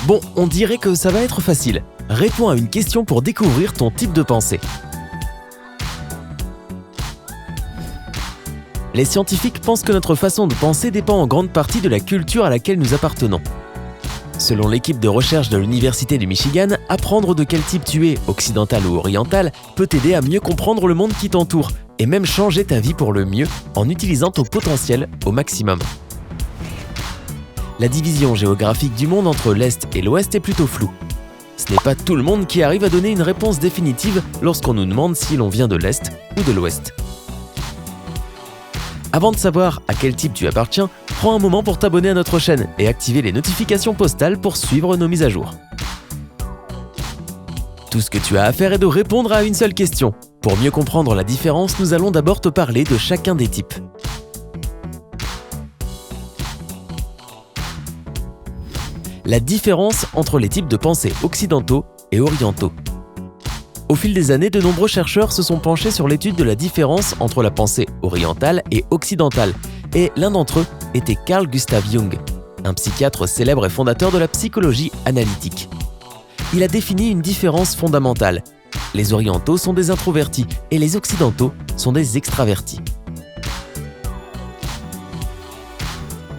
Bon, on dirait que ça va être facile. Réponds à une question pour découvrir ton type de pensée. Les scientifiques pensent que notre façon de penser dépend en grande partie de la culture à laquelle nous appartenons. Selon l'équipe de recherche de l'Université du Michigan, apprendre de quel type tu es, occidental ou oriental, peut t'aider à mieux comprendre le monde qui t'entoure et même changer ta vie pour le mieux en utilisant ton potentiel au maximum. La division géographique du monde entre l'Est et l'Ouest est plutôt floue. Ce n'est pas tout le monde qui arrive à donner une réponse définitive lorsqu'on nous demande si l'on vient de l'Est ou de l'Ouest. Avant de savoir à quel type tu appartiens, prends un moment pour t'abonner à notre chaîne et activer les notifications postales pour suivre nos mises à jour. Tout ce que tu as à faire est de répondre à une seule question. Pour mieux comprendre la différence, nous allons d'abord te parler de chacun des types. La différence entre les types de pensée occidentaux et orientaux. Au fil des années, de nombreux chercheurs se sont penchés sur l'étude de la différence entre la pensée orientale et occidentale, et l'un d'entre eux était Carl Gustav Jung, un psychiatre célèbre et fondateur de la psychologie analytique. Il a défini une différence fondamentale. Les orientaux sont des introvertis et les occidentaux sont des extravertis.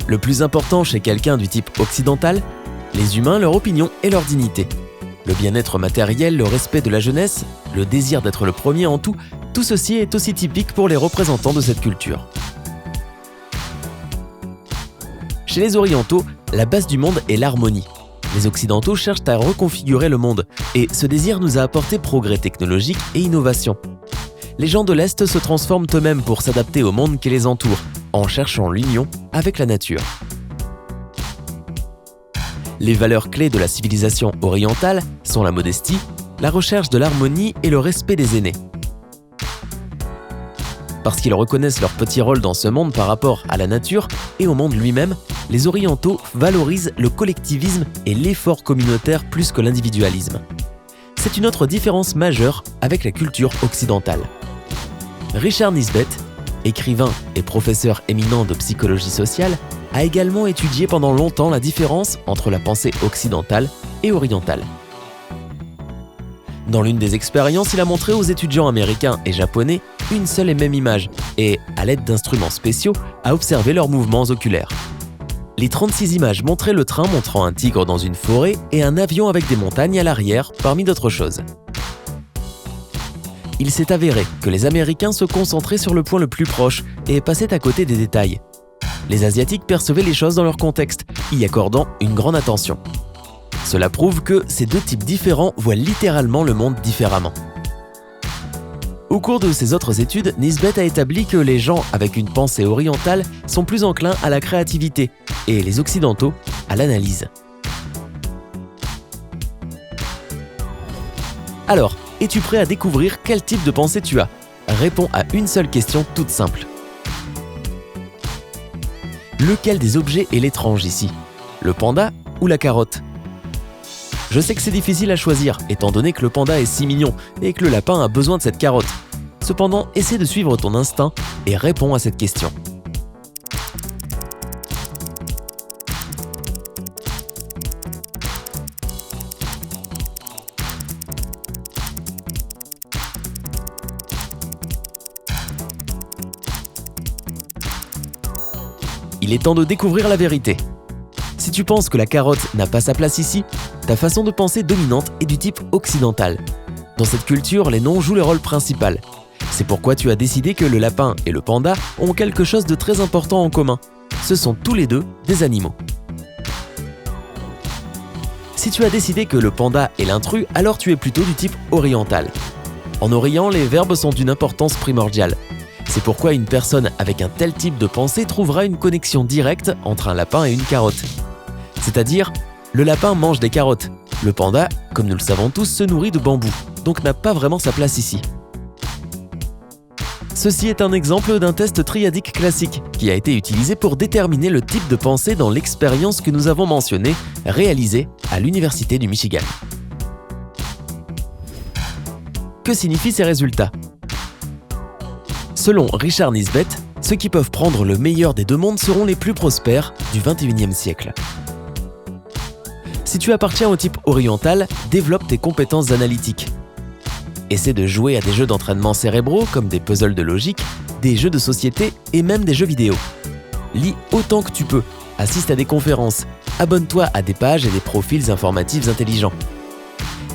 Le plus important chez quelqu'un du type occidental, les humains, leur opinion et leur dignité. Le bien-être matériel, le respect de la jeunesse, le désir d'être le premier en tout ceci est aussi typique pour les représentants de cette culture. Chez les orientaux, la base du monde est l'harmonie. Les occidentaux cherchent à reconfigurer le monde, et ce désir nous a apporté progrès technologique et innovation. Les gens de l'Est se transforment eux-mêmes pour s'adapter au monde qui les entoure, en cherchant l'union avec la nature. Les valeurs clés de la civilisation orientale sont la modestie, la recherche de l'harmonie et le respect des aînés. Parce qu'ils reconnaissent leur petit rôle dans ce monde par rapport à la nature et au monde lui-même, les orientaux valorisent le collectivisme et l'effort communautaire plus que l'individualisme. C'est une autre différence majeure avec la culture occidentale. Richard Nisbett, écrivain et professeur éminent de psychologie sociale, a également étudié pendant longtemps la différence entre la pensée occidentale et orientale. Dans l'une des expériences, il a montré aux étudiants américains et japonais une seule et même image et, à l'aide d'instruments spéciaux, a observé leurs mouvements oculaires. Les 36 images montraient le train montrant un tigre dans une forêt et un avion avec des montagnes à l'arrière, parmi d'autres choses. Il s'est avéré que les Américains se concentraient sur le point le plus proche et passaient à côté des détails. Les Asiatiques percevaient les choses dans leur contexte, y accordant une grande attention. Cela prouve que ces deux types différents voient littéralement le monde différemment. Au cours de ses autres études, Nisbett a établi que les gens avec une pensée orientale sont plus enclins à la créativité et les occidentaux à l'analyse. Alors, es-tu prêt à découvrir quel type de pensée tu as ? Réponds à une seule question toute simple. Lequel des objets est l'étrange ici ? Le panda ou la carotte ? Je sais que c'est difficile à choisir, étant donné que le panda est si mignon et que le lapin a besoin de cette carotte. Cependant, essaie de suivre ton instinct et réponds à cette question. Il est temps de découvrir la vérité. Si tu penses que la carotte n'a pas sa place ici, ta façon de penser dominante est du type occidental. Dans cette culture, les noms jouent le rôle principal. C'est pourquoi tu as décidé que le lapin et le panda ont quelque chose de très important en commun. Ce sont tous les deux des animaux. Si tu as décidé que le panda est l'intrus, alors tu es plutôt du type oriental. En Orient, les verbes sont d'une importance primordiale. C'est pourquoi une personne avec un tel type de pensée trouvera une connexion directe entre un lapin et une carotte. C'est-à-dire, le lapin mange des carottes. Le panda, comme nous le savons tous, se nourrit de bambou, donc n'a pas vraiment sa place ici. Ceci est un exemple d'un test triadique classique qui a été utilisé pour déterminer le type de pensée dans l'expérience que nous avons mentionnée, réalisée à l'Université du Michigan. Que signifient ces résultats ? Selon Richard Nisbett, ceux qui peuvent prendre le meilleur des deux mondes seront les plus prospères du XXIe siècle. Si tu appartiens au type oriental, développe tes compétences analytiques. Essaie de jouer à des jeux d'entraînement cérébraux comme des puzzles de logique, des jeux de société et même des jeux vidéo. Lis autant que tu peux, assiste à des conférences, abonne-toi à des pages et des profils informatifs intelligents.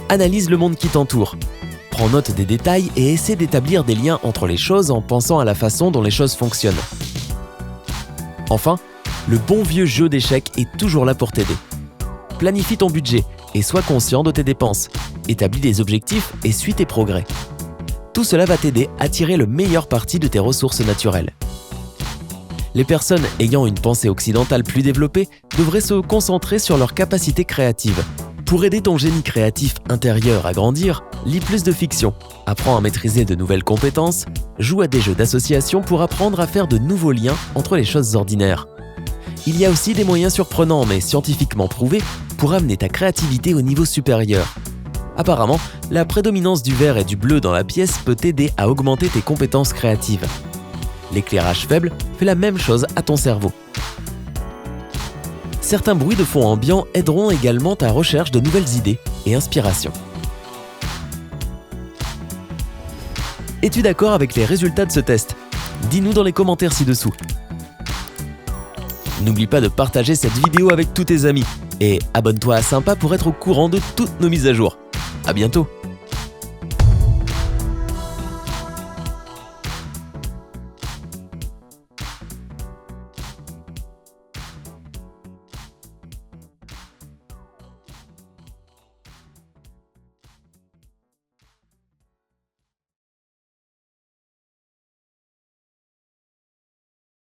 Analyse le monde qui t'entoure. Prends note des détails et essaie d'établir des liens entre les choses en pensant à la façon dont les choses fonctionnent. Enfin, le bon vieux jeu d'échecs est toujours là pour t'aider. Planifie ton budget et sois conscient de tes dépenses. Établis des objectifs et suis tes progrès. Tout cela va t'aider à tirer le meilleur parti de tes ressources naturelles. Les personnes ayant une pensée occidentale plus développée devraient se concentrer sur leurs capacités créatives. Pour aider ton génie créatif intérieur à grandir, lis plus de fiction, apprends à maîtriser de nouvelles compétences, joue à des jeux d'association pour apprendre à faire de nouveaux liens entre les choses ordinaires. Il y a aussi des moyens surprenants mais scientifiquement prouvés pour amener ta créativité au niveau supérieur. Apparemment, la prédominance du vert et du bleu dans la pièce peut t'aider à augmenter tes compétences créatives. L'éclairage faible fait la même chose à ton cerveau. Certains bruits de fond ambiants aideront également ta recherche de nouvelles idées et inspirations. Es-tu d'accord avec les résultats de ce test? Dis-nous dans les commentaires ci-dessous. N'oublie pas de partager cette vidéo avec tous tes amis et abonne-toi à Sympa pour être au courant de toutes nos mises à jour. À bientôt!